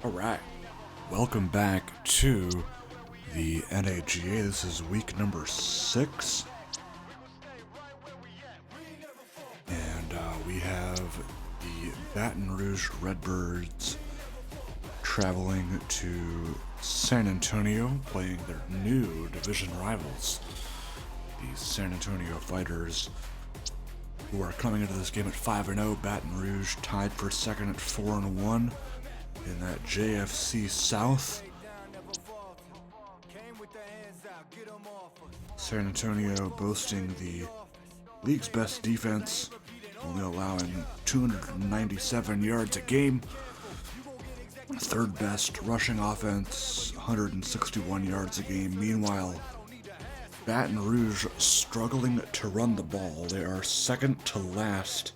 Alright, welcome back to the NAGA. This is week number 6. And we have the Baton Rouge Redbirds traveling to San Antonio, playing their new division rivals, the San Antonio Fighters, who are coming into this game at 5-0. Baton Rouge tied for second at 4-1 in that JFC South. San Antonio boasting the league's best defense, only allowing 297 yards a game. Third best rushing offense, 161 yards a game. Meanwhile, Baton Rouge struggling to run the ball. They are second to last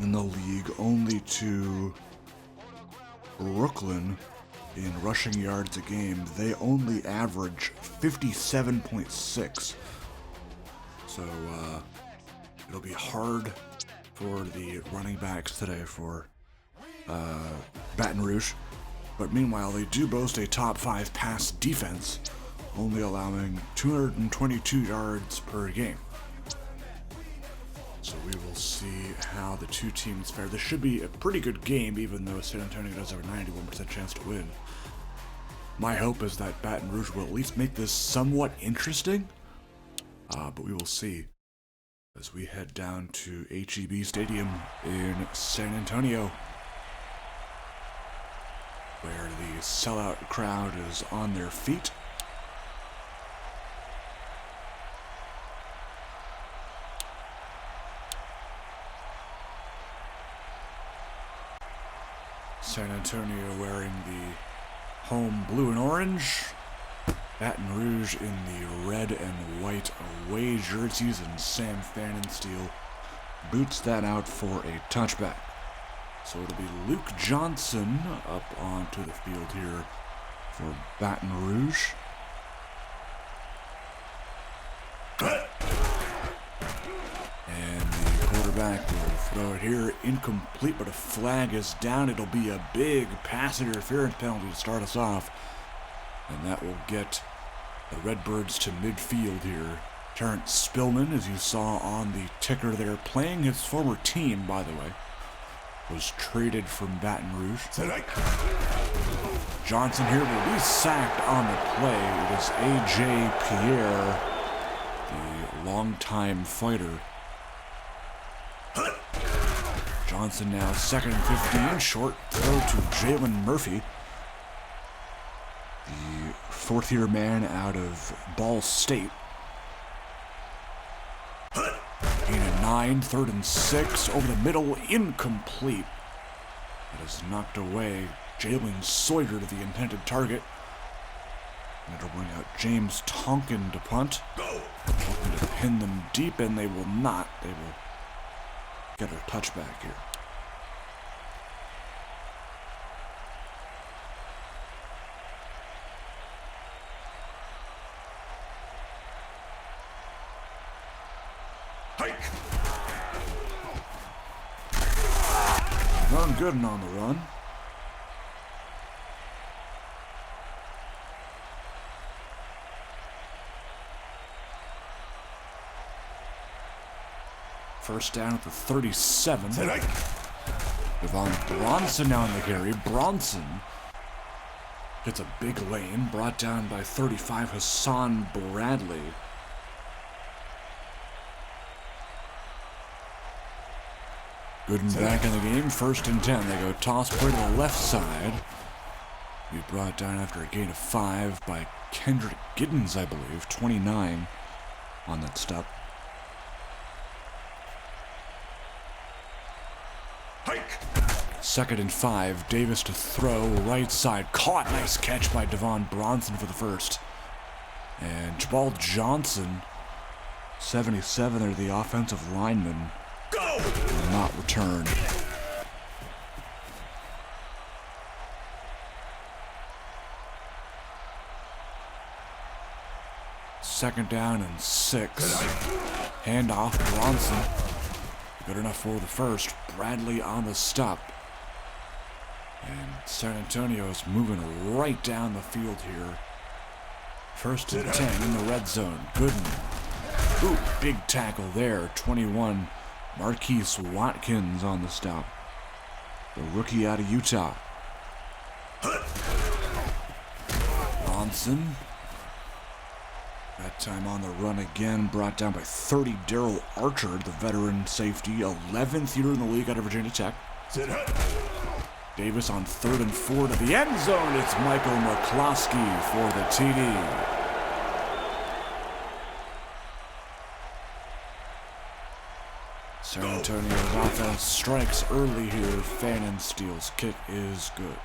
in the league, only to Brooklyn in rushing yards a game. They only average 57.6. So it'll be hard for the running backs today for Baton Rouge. But meanwhile, they do boast a top 5 pass defense, only allowing 222 yards per game. So we will see how the two teams fare. This should be a pretty good game, even though San Antonio does have a 91% chance to win. My hope is that Baton Rouge will at least make this somewhat interesting, but we will see as we head down to HEB Stadium in San Antonio, where the sellout crowd is on their feet. San Antonio wearing the home blue and orange, Baton Rouge in the red and white away jerseys, and Sam Fannonsteel boots that out for a touchback. So it'll be Luke Johnson up onto the field here for Baton Rouge. And the quarterback will throw it here, incomplete, but a flag is down. It'll be a big pass interference penalty to start us off, and that will get the Redbirds to midfield here. Terrence Spillman, as you saw on the ticker there, playing his former team, by the way, was traded from Baton Rouge. Johnson here will be sacked on the play. It is A.J. Pierre, the longtime fighter. Johnson now second and 15, short throw to Jalen Murphy, the fourth-year man out of Ball State. 8 and 9, third and 6, over the middle, incomplete. It is knocked away. Jalen Sawyer to the intended target. And it'll bring out James Tonkin to punt. Hoping to pin them deep, and they will not. They will get a touchback here. Run good and on the run. First down at the 37. Devon Bronson now in the carry. Bronson gets a big lane, brought down by 35, Hassan Bradley. Good and back in the game, first and 10. They go toss play to the left side. Be brought down after a gain of 5 by Kendrick Giddens, I believe. 29 on that stop. Second and 5. Davis to throw, right side. Caught. Nice catch by Devon Bronson for the first. And Jabal Johnson, 77, are the offensive lineman. Will not return. Second down and 6. Handoff, Bronson. Good enough for the first. Bradley on the stop. And San Antonio's moving right down the field here. 1st and 10 in the red zone. Gooden. Ooh, big tackle there. 21, Marquise Watkins on the stop. The rookie out of Utah. Ronson. That time on the run again, brought down by 30. Darrell Archer, the veteran safety, 11th year in the league out of Virginia Tech. Davis on 3rd and 4 to the end zone. It's Michael McCloskey for the TD. San Antonio's offense strikes early here. Fannin Steele's kick is good.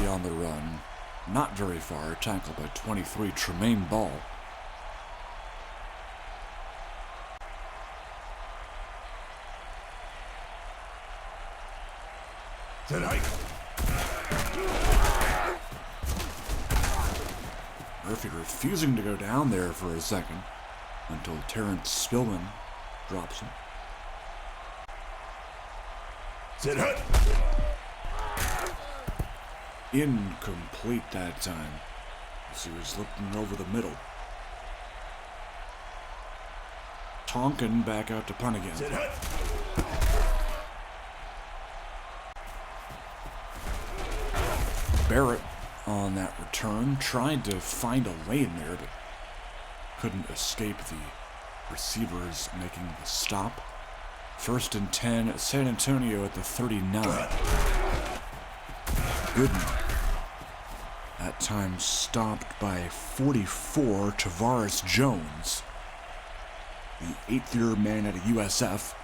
On the run, not very far, tackled by 23, Tremaine Ball. Murphy refusing to go down there for a second until Terrence Spillman drops him. Incomplete that time, as he was looking over the middle. Tonkin back out to punt again. Barrett on that return, tried to find a lane there, but couldn't escape the receivers making the stop. 1st and 10, San Antonio at the 39. Gooden. That time stopped by 44, Tavares Jones, the 8th-year man at a USF.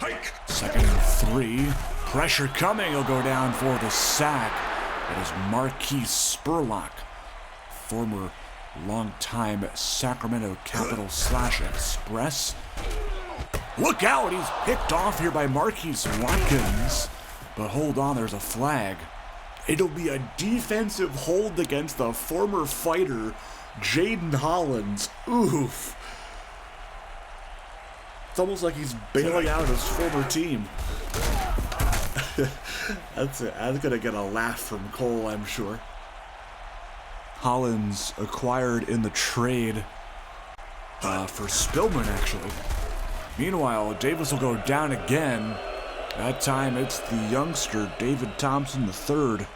2nd and 3, pressure coming. He'll go down for the sack. It is Marquise Spurlock, former longtime Sacramento Capital /Express. Look out, he's picked off here by Marquise Watkins. But hold on, there's a flag. It'll be a defensive hold against the former fighter, Jaden Hollins. Oof. It's almost like he's bailing out his former team. That's gonna get a laugh from Cole, I'm sure. Hollins acquired in the trade for Spillman, actually. Meanwhile, Davis will go down again. That time it's the youngster, David Thompson III.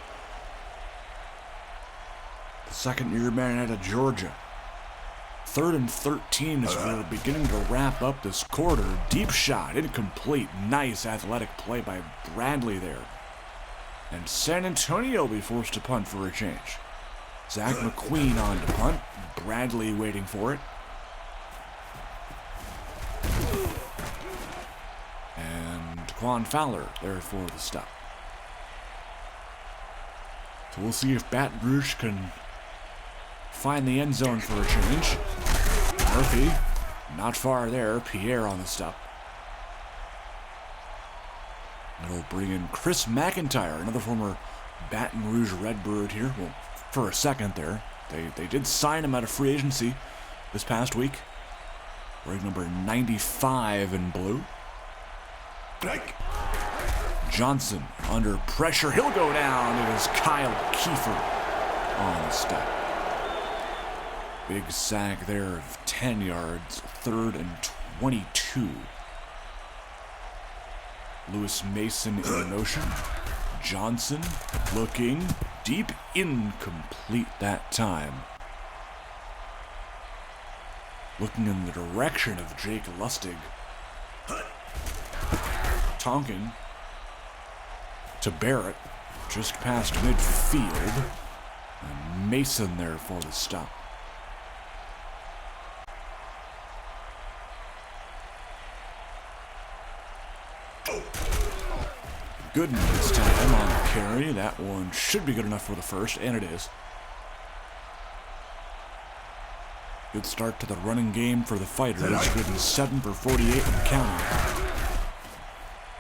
The 2nd-year man out of Georgia. 3rd and 13 as we're beginning to wrap up this quarter. Deep shot, incomplete. Nice athletic play by Bradley there. And San Antonio will be forced to punt for a change. Zach McQueen on to punt. Bradley waiting for it. Quan Fowler there for the stop. So we'll see if Baton Rouge can find the end zone for a change. Murphy, not far there. Pierre on the stop. It'll bring in Chris McIntyre, another former Baton Rouge Redbird here. Well, for a second there. They did sign him out of free agency this past week. Wearing number 95 in blue. Johnson under pressure. He'll go down. It is Kyle Kiefer on the stop. Big sack there of 10 yards. 3rd and 22. Lewis Mason in motion. Johnson looking deep. Incomplete that time. Looking in the direction of Jake Lustig. Tonkin to Barrett, just past midfield. And Mason there for the stop. Gooden this time on carry. That one should be good enough for the first, and it is. Good start to the running game for the Fighters. Good in 7 for 48 and counting.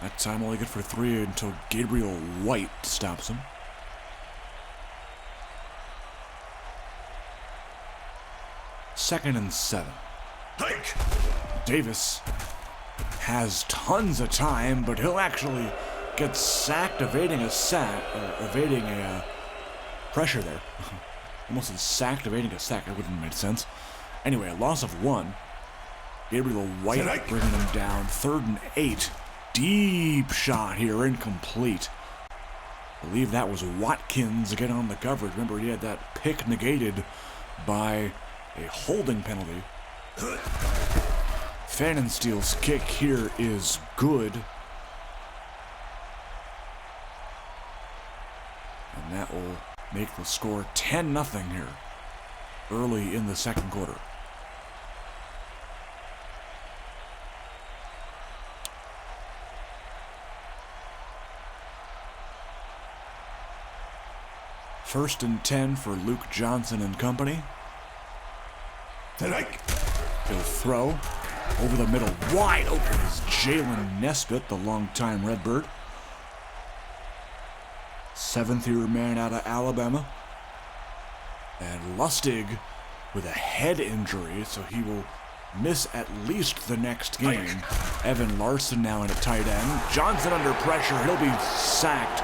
That time only good for 3 until Gabriel White stops him. Second and 7. Davis has tons of time, but he'll actually get sacked evading a pressure there. Almost said sacked evading a sack. That wouldn't make sense. Anyway, a loss of 1. Gabriel White bringing him down. 3rd and 8. Deep shot here, incomplete. I believe that was Watkins again on the coverage. Remember, he had that pick negated by a holding penalty. Pfannenstiel's kick here is good. And that will make the score 10-0 here early in the second quarter. First and 10 for Luke Johnson and company. He'll throw over the middle. Wide open is Jalen Nesbitt, the longtime Redbird. 7th-year man out of Alabama. And Lustig with a head injury, so he will miss at least the next game. Evan Larson now in at tight end. Johnson under pressure. He'll be sacked.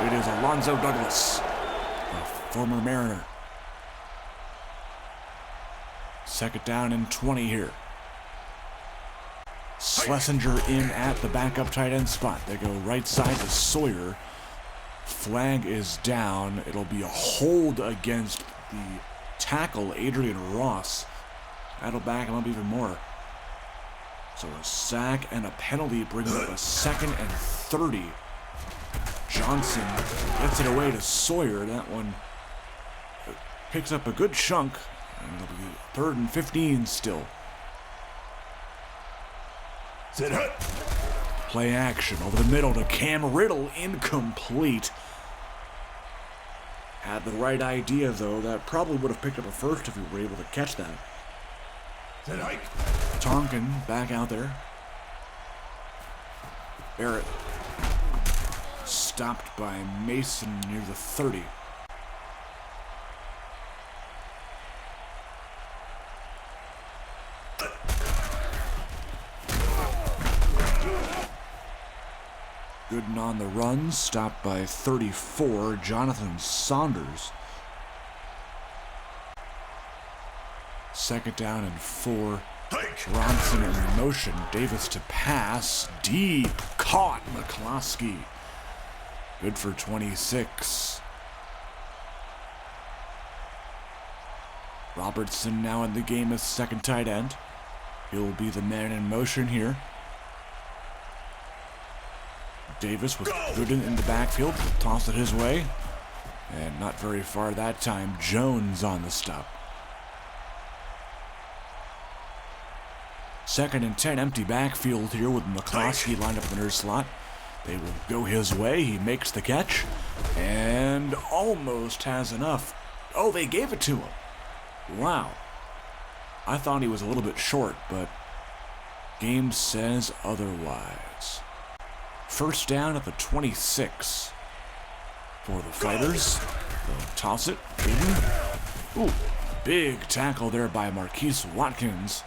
It is Alonzo Douglas, a former Mariner. Second down and 20 here. Schlesinger in at the backup tight end spot. They go right side to Sawyer. Flag is down. It'll be a hold against the tackle, Adrian Ross. That'll back him up even more. So a sack and a penalty brings up a 2nd and 30. Johnson gets it away to Sawyer. That one picks up a good chunk. And it'll be 3rd and 15 still. Play action over the middle to Cam Riddle, incomplete. Had the right idea though. That probably would have picked up a first if he were able to catch that. Tonkin back out there. Barrett stopped by Mason near the 30. Gooden on the run, stopped by 34, Jonathan Saunders. 2nd down and 4. Bronson in motion, Davis to pass, deep, caught McCloskey. Good for 26. Robertson now in the game as second tight end. He'll be the man in motion here. Davis with Gooden in the backfield, toss it his way, and not very far that time. Jones on the stop. 2nd and 10, empty backfield here with McCloskey lined up in the near slot. They will go his way. He makes the catch and almost has enough. Oh, they gave it to him. Wow. I thought he was a little bit short, but game says otherwise. First down at the 26 for the Fighters. They'll toss it. Ooh, big tackle there by Marquise Watkins,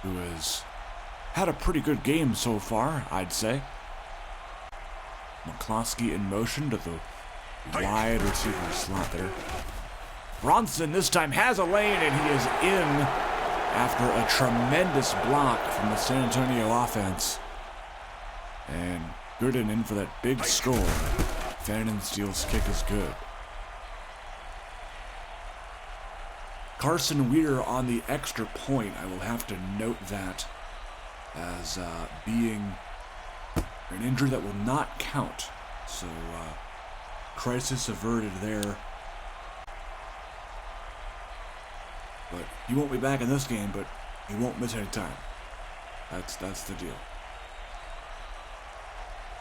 who has had a pretty good game so far, I'd say. McCloskey in motion to the wide receiver slot there. Bronson this time has a lane, and he is in after a tremendous block from the San Antonio offense. And Gooden in for that big score. Pfannenstiel's kick is good. Carson Weir on the extra point. I will have to note that as being an injury that will not count. So, crisis averted there. But he won't be back in this game, but he won't miss any time. That's the deal.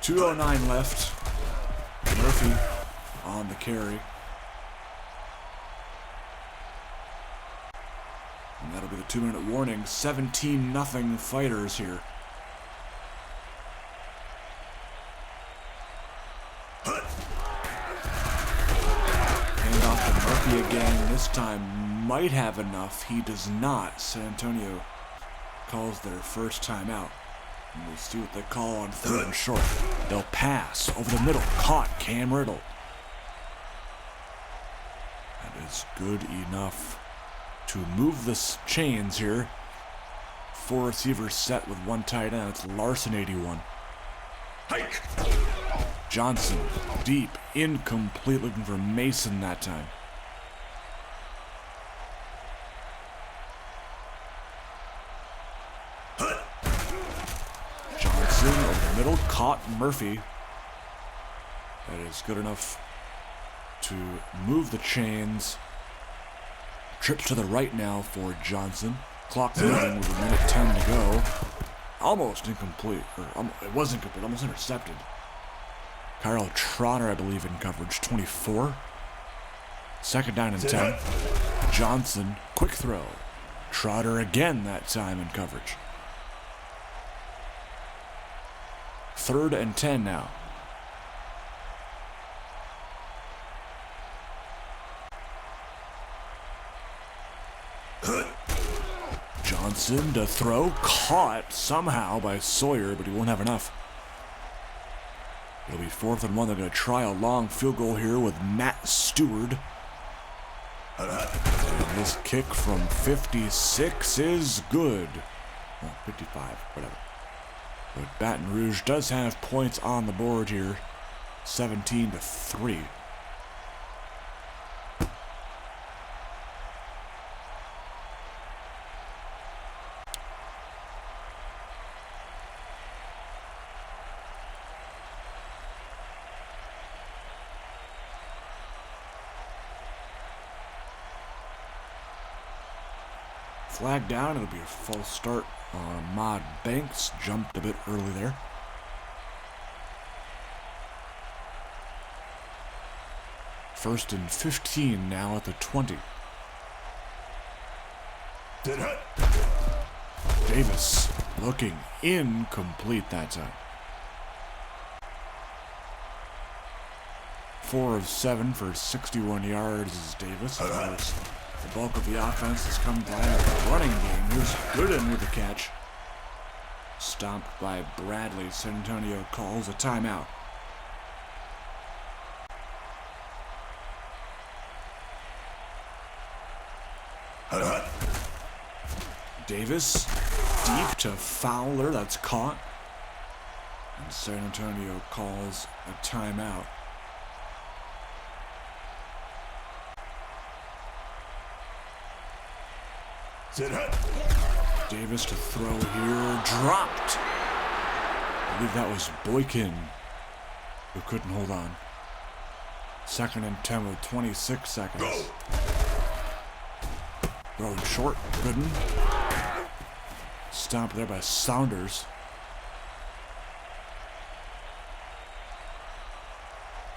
2:09 left. Murphy on the carry. And that'll be the 2-minute warning. 17-0 Fighters here. Hand off to Murphy again. This time might have enough. He does not. San Antonio calls their first timeout. And we'll see what they call on 3rd and short. They'll pass over the middle. Caught Cam Riddle. That is good enough to move the chains here. 4 receivers set with 1 tight end. It's Larson 81. Hike. Johnson deep, incomplete, looking for Mason that time. Johnson over the middle, caught Murphy. That is good enough to move the chains. Trips to the right now for Johnson. Clock moving with 1:10 to go. Almost incomplete, or it was incomplete, almost intercepted. Kyle Trotter, I believe, in coverage, 24. 2nd down and 10. Johnson, quick throw. Trotter again that time in coverage. 3rd and 10 now. Johnson to throw, caught somehow by Sawyer, but he won't have enough. It'll be 4th and 1. They're going to try a long field goal here with Matt Stewart. And this kick from 56 is good. Well, 55, whatever. But Baton Rouge does have points on the board here. 17-3. Flag down, it'll be a false start on Ahmad Banks. Jumped a bit early there. First and 15 now at the 20. Davis looking incomplete that time. 4 of 7 for 61 yards is Davis. Of course, the bulk of the offense has come by the running game. Here's Gooden with the catch. Stomped by Bradley. San Antonio calls a timeout. Davis deep to Fowler. That's caught. And San Antonio calls a timeout. Davis to throw here. Dropped. I believe that was Boykin who couldn't hold on. 2nd and 10 with 26 seconds. Go. Throwing short. Gooden. Stomped there by Saunders.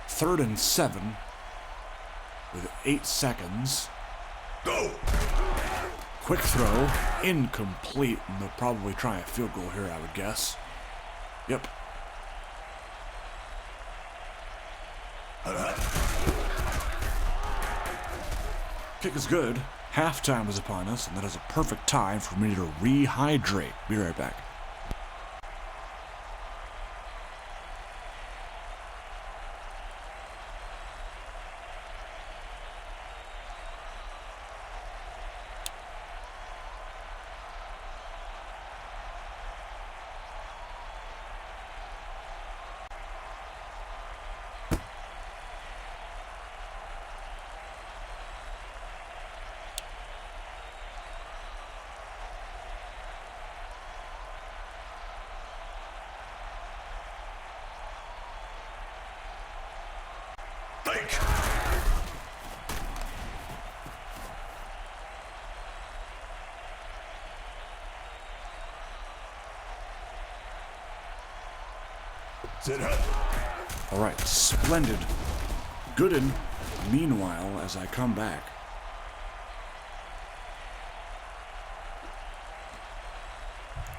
3rd and 7 with 8 seconds. Go. Quick throw, incomplete, and they'll probably try a field goal here, I would guess. Yep. Kick is good. Halftime is upon us, and that is a perfect time for me to rehydrate. Be right back. All right, splendid. Gooden, meanwhile, as I come back.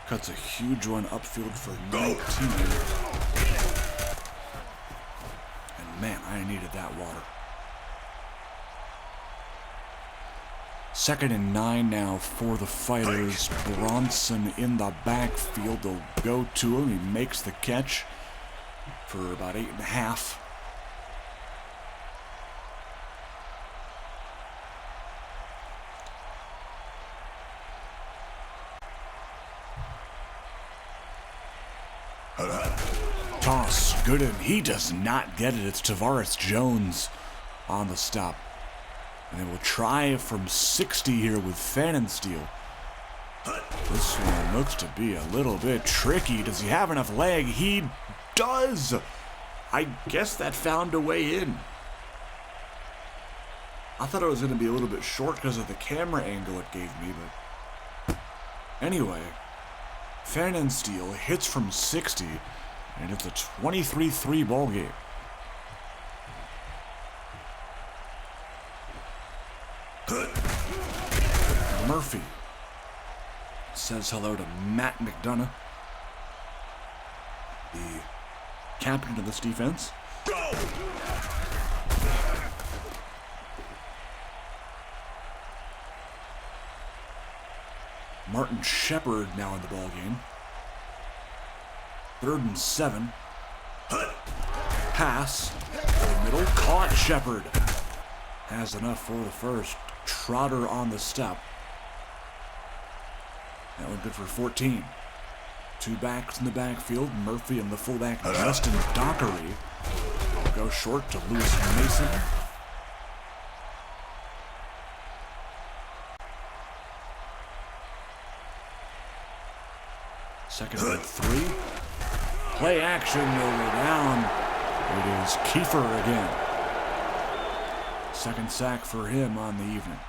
Cuts a huge one upfield for 19. And man, I needed that water. 2nd and 9 now for the Fighters. Bronson in the backfield. They'll go to him. He makes the catch for about 8.5. Toss, Gooden. He does not get it. It's Tavares Jones on the stop. And they will try from 60 here with Pfannenstiel. This one looks to be a little bit tricky. Does he have enough leg? He does! I guess that found a way in. I thought it was going to be a little bit short because of the camera angle it gave me, but... Anyway, Pfannenstiel hits from 60, and it's a 23-3 ball game. Murphy says hello to Matt McDonough, the captain of this defense. Martin Shepard now in the ball game. 3rd and 7. Pass. Middle. Caught. Shepard has enough for the first. Trotter on the step. That one good for 14. 2 backs in the backfield. Murphy and the fullback Justin Dockery will go short to Lewis Mason. Second and 3. Play action over down. It is Kiefer again. 2nd sack for him on the evening.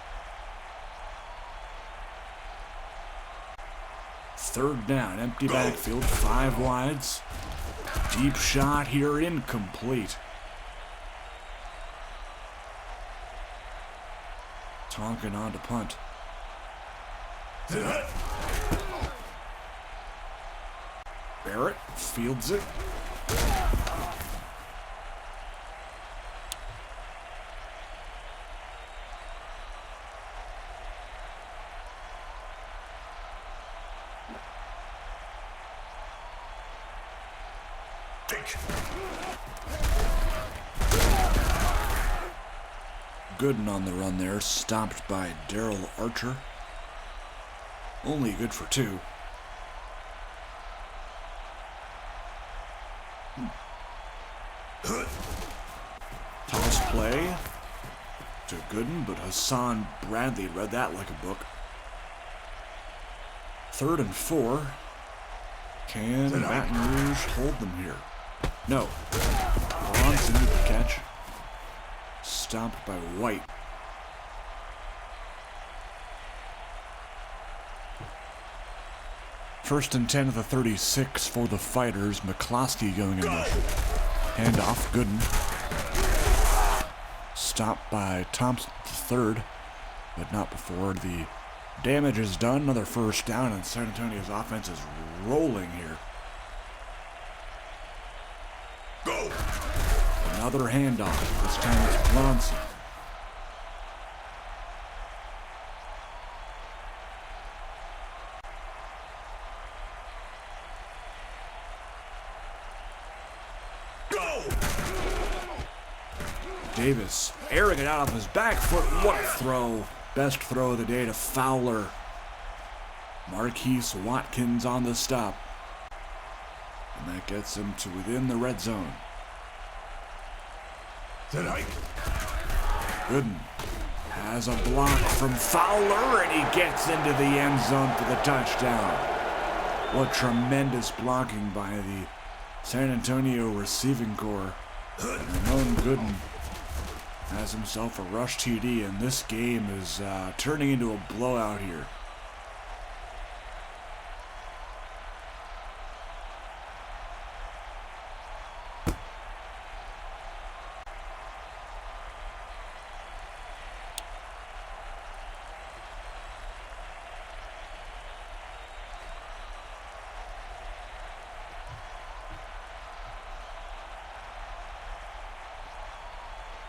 3rd down, empty backfield, 5 wides. Deep shot here, incomplete. Tonkin on to punt. Barrett fields it. Gooden on the run there, stopped by Daryl Archer. Only good for 2. Toss play to Gooden, but Hassan Bradley read that like a book. 3rd and 4. Can Baton Rouge hold them here? No. Bronson with the catch. Stopped by White. First and 10 at the 36 for the Fighters. McCloskey going in motion. Handoff, Gooden. Stopped by Thompson III, but not before the damage is done. Another first down, and San Antonio's offense is rolling here. Go! Another handoff. This time it's Bronson. Go! Davis airing it out of his back foot. What a throw. Best throw of the day to Fowler. Marquise Watkins on the stop. And that gets him to within the red zone. Gooden has a block from Fowler, and he gets into the end zone for the touchdown. What tremendous blocking by the San Antonio receiving corps. Ramon Gooden has himself a rush TD, and this game is turning into a blowout here.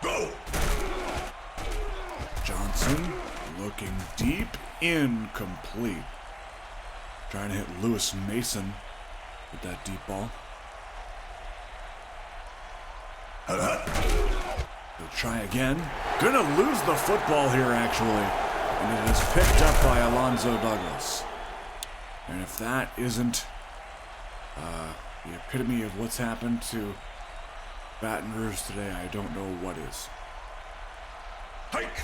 Go! Johnson looking deep, incomplete. Trying to hit Lewis Mason with that deep ball. He'll try again. Gonna lose the football here, actually. And it is picked up by Alonzo Douglas. And if that isn't the epitome of what's happened to Baton Rouge today, I don't know what is. Hike!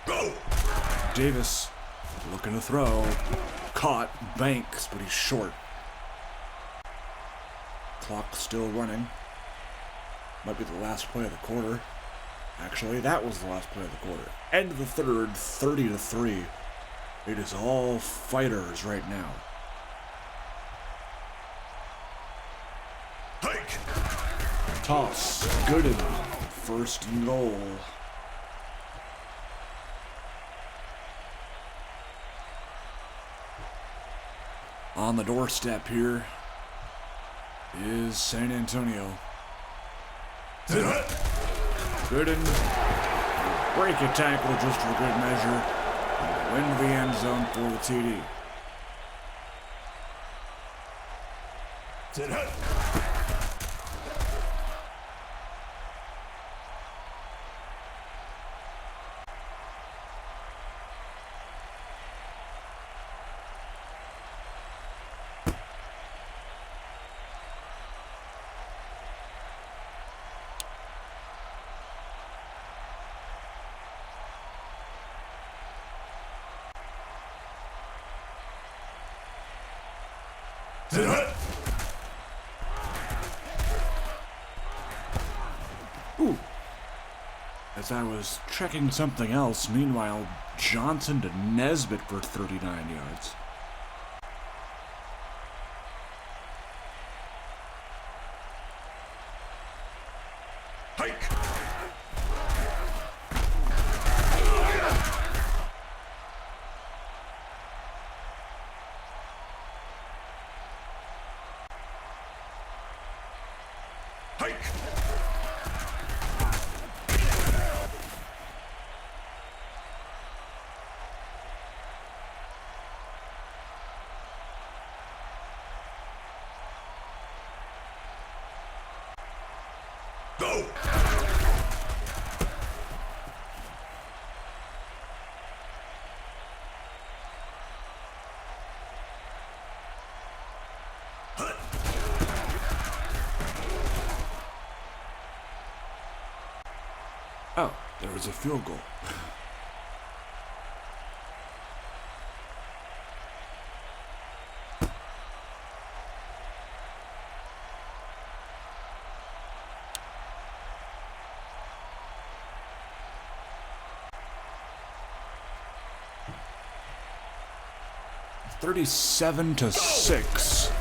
Go! Davis looking to throw. Caught, banks, but he's short. Clock still running. Might be the last play of the quarter. Actually, that was the last play of the quarter. End of the third, 30-3. It is all fighters right now. Hike! Toss, Gooden, first and goal. On the doorstep here is San Antonio. Gooden, break a tackle just for good measure, and win the end zone for the TD. Ooh. As I was checking something else, meanwhile, Johnson to Nesbitt for 39 yards. Hike! Hike! Go! Oh, there was a field goal. $37-6.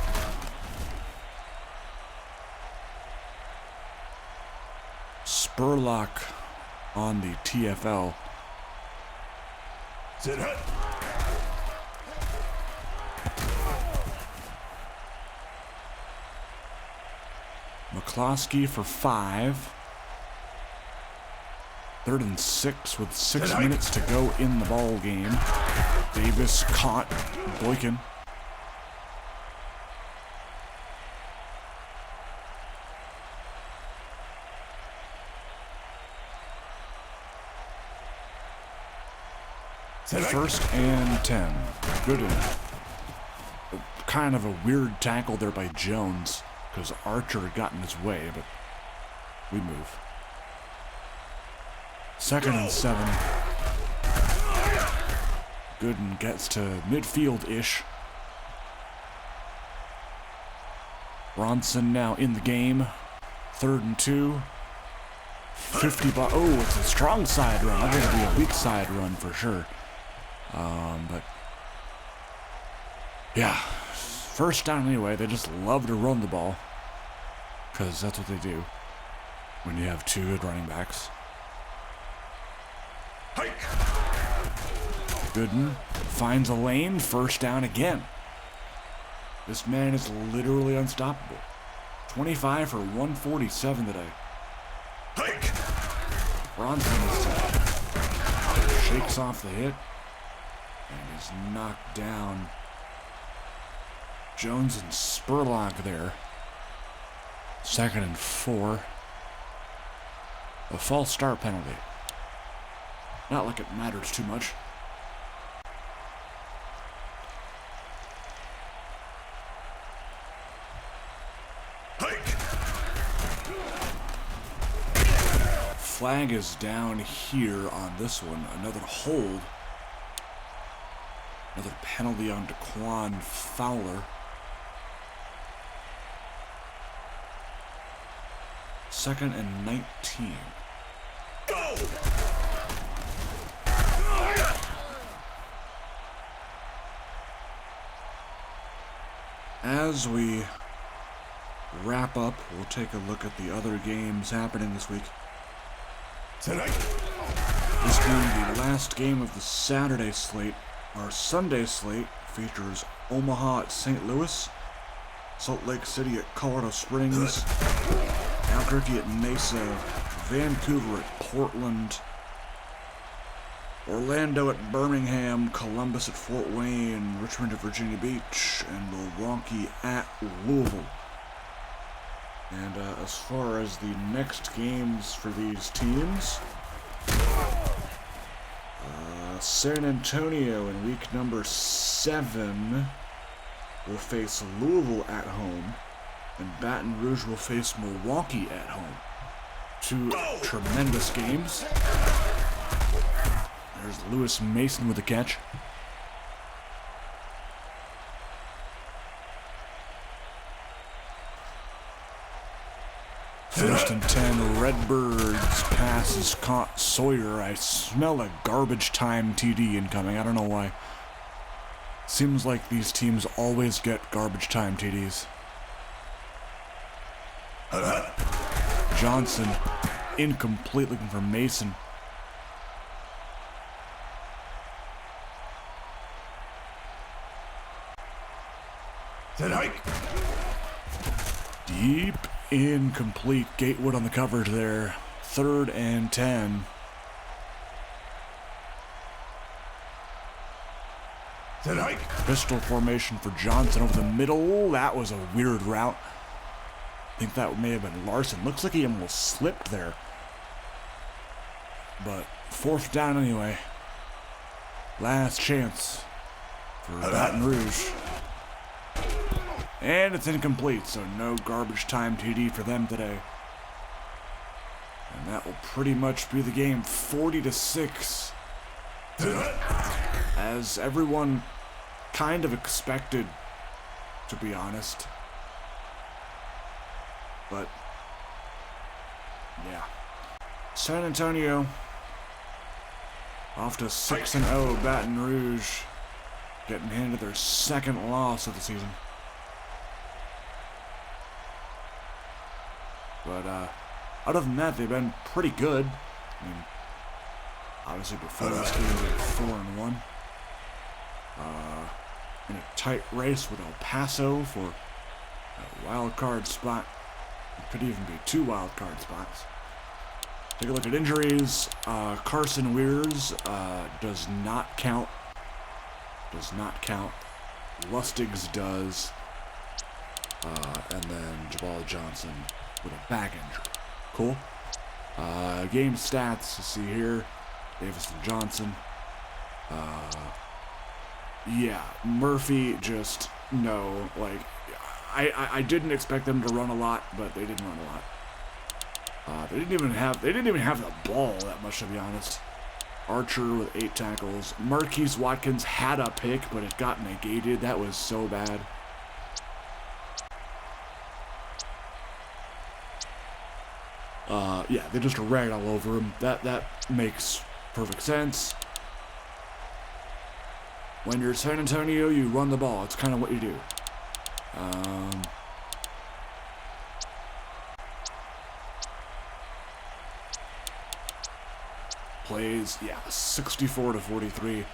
Spurlock on the TFL. Sit hut. McCloskey for 5. 3rd and 6 with 6 minutes to go in the ball game. Davis caught Boykin. First and 10. Gooden. Kind of a weird tackle there by Jones because Archer had gotten his way, but we move. 2nd and 7. Gooden gets to midfield-ish. Bronson now in the game. 3rd and 2. 50 by. Oh, it's a strong side run. I think it'll be a weak side run for sure. But yeah, first down anyway. They just love to run the ball because that's what they do when you have 2 good running backs. Hike. Gooden finds a lane, first down again. This man is literally unstoppable. 25 for 147 today. Hike. Bronson shakes off the hit and is knocked down. Jones and Spurlock there. 2nd and 4. A false start penalty. Not like it matters too much. Hike. Flag is down here on this one. Another hold. Another penalty on Daquan Fowler. 2nd and 19. Go. As we wrap up, we'll take a look at the other games happening this week. Tonight. This being the last game of the Saturday slate, our Sunday slate features Omaha at St. Louis, Salt Lake City at Colorado Springs, Albuquerque at Mesa, Vancouver at Portland, Orlando at Birmingham, Columbus at Fort Wayne, Richmond at Virginia Beach, and Milwaukee at Louisville. And as far as the next games for these teams, San Antonio in week number 7 will face Louisville at home, and Baton Rouge will face Milwaukee at home. 2 tremendous games. There's Lewis Mason with a catch. First and 10, Redbirds passes caught Sawyer. I smell a garbage time TD incoming. I don't know why. Seems like these teams always get garbage time TDs. Johnson, incomplete, looking for Mason. Tonight. Deep, incomplete. Gatewood on the coverage there. 3rd and 10. Tonight. Pistol formation for Johnson over the middle. That was a weird route. I think that may have been Larson. Looks like he almost slipped there. But 4th down anyway. Last chance for Baton Rouge. And it's incomplete, so no garbage time TD for them today. And that will pretty much be the game. 40-6. As everyone kind of expected, to be honest. But, yeah. San Antonio off to 6-0. Baton Rouge getting handed their 2nd loss of the season. But other than that, they've been pretty good. I mean, obviously before this game they were 4-1. In a tight race with El Paso for a wild card spot. It could even be 2 wild card spots. Take a look at injuries. Carson Weirs does not count. Does not count. Lustigs does. And then Jabal Johnson with a back injury. Cool. Game stats, you see here. Davis and Johnson. Yeah, Murphy just, no, like, I didn't expect them to run a lot, but they didn't run a lot. They didn't even have the ball that much, to be honest. Archer with 8 tackles. Marquise Watkins had a pick, but it got negated. That was so bad. Yeah, they just ran all over him. That makes perfect sense. When you're San Antonio, you run the ball. It's kind of what you do. plays. Yeah, 64-43.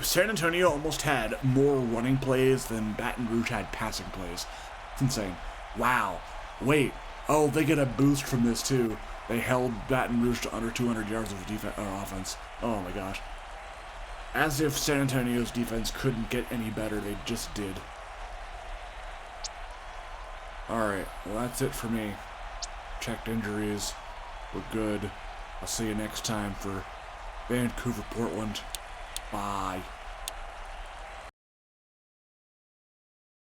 San Antonio almost had more running plays than Baton Rouge had passing plays. It's insane. Wow. Wait. Oh, they get a boost from this too. They held Baton Rouge to under 200 yards of offense. Oh my gosh. As if San Antonio's defense couldn't get any better, they just did. Alright, well that's it for me. Checked injuries. We're good. I'll see you next time for Vancouver, Portland. Bye.